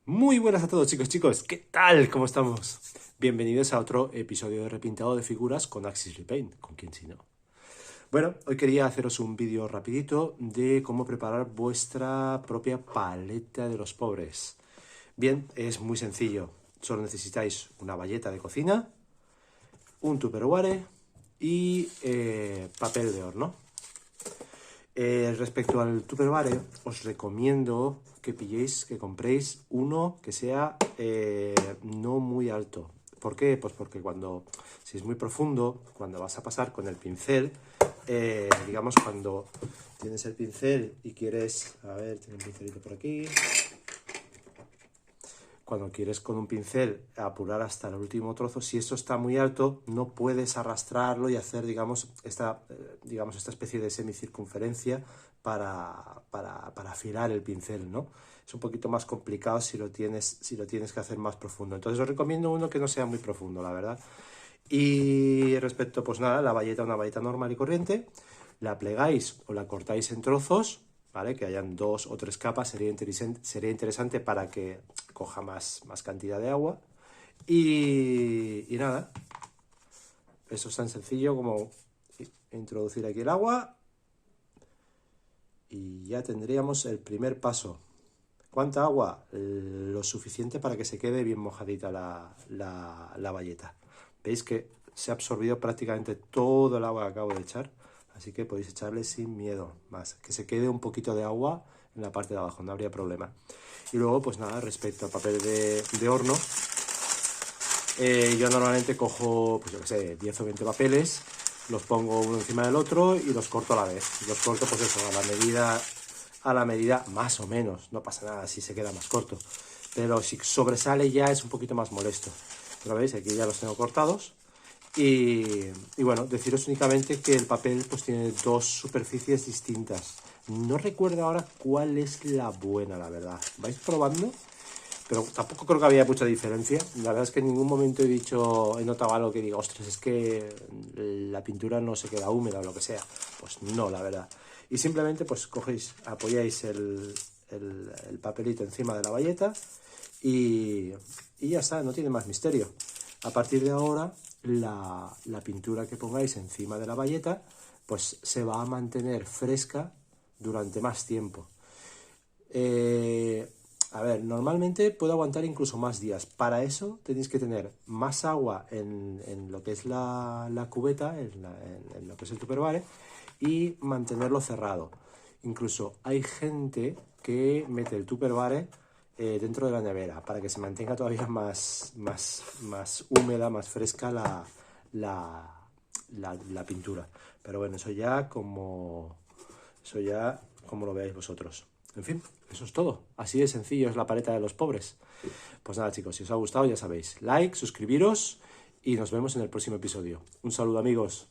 Muy buenas a todos chicos, ¿qué tal? ¿Cómo estamos? Bienvenidos a otro episodio de repintado de figuras con Axis Repaint, con quien si no. Bueno, hoy quería haceros un vídeo rapidito de cómo preparar vuestra propia paleta de los pobres. Bien, es muy sencillo, solo necesitáis una bayeta de cocina, un tupperware y papel de horno. Respecto al Tupperware, os recomiendo que pilléis, que compréis uno que sea no muy alto. ¿Por qué? Pues porque si es muy profundo, cuando vas a pasar con el pincel, digamos cuando tienes el pincel y quieres, a ver, tiene un pincelito por aquí, cuando quieres con un pincel apurar hasta el último trozo, si esto está muy alto, no puedes arrastrarlo y hacer, digamos, esta especie de semicircunferencia para afilar el pincel, ¿no? Es un poquito más complicado si lo tienes que hacer más profundo. Entonces os recomiendo uno que no sea muy profundo, la verdad. Y respecto, pues nada, una bayeta normal y corriente, la plegáis o la cortáis en trozos, ¿vale? Que hayan 2 o 3 capas, sería interesante para que coja más cantidad de agua. Y nada, eso es tan sencillo como introducir aquí el agua y ya tendríamos el primer paso. ¿Cuánta agua? Lo suficiente para que se quede bien mojadita la bayeta. Veis que se ha absorbido prácticamente todo el agua que acabo de echar, así que podéis echarle sin miedo más. Que se quede un poquito de agua en la parte de abajo, no habría problema. Y luego, pues nada, respecto al papel de horno, yo normalmente cojo, pues yo qué sé, 10 o 20 papeles, los pongo uno encima del otro y los corto a la vez. Los corto, pues eso, a la medida más o menos, no pasa nada si se queda más corto. Pero si sobresale ya es un poquito más molesto. Pero veis, aquí ya los tengo cortados. Y bueno, deciros únicamente que el papel pues tiene dos superficies distintas. No recuerdo ahora cuál es la buena, la verdad. ¿Vais probando? Pero tampoco creo que había mucha diferencia. La verdad es que en ningún momento he notado algo que diga, ostras, es que la pintura no se queda húmeda o lo que sea. Pues no, la verdad. Y simplemente pues apoyáis el papelito encima de la bayeta y ya está, no tiene más misterio. A partir de ahora, la pintura que pongáis encima de la bayeta, pues se va a mantener fresca durante más tiempo. A ver, normalmente puede aguantar incluso más días. Para eso tenéis que tener más agua en lo que es la cubeta, en lo que es el tupperware, y mantenerlo cerrado. Incluso hay gente que mete el tupperware dentro de la nevera para que se mantenga todavía más húmeda, más fresca la pintura. Pero bueno, eso ya como lo veáis vosotros. En fin, eso es todo. Así de sencillo es la paleta de los pobres. Pues nada chicos, si os ha gustado ya sabéis, like, suscribiros y nos vemos en el próximo episodio. Un saludo amigos.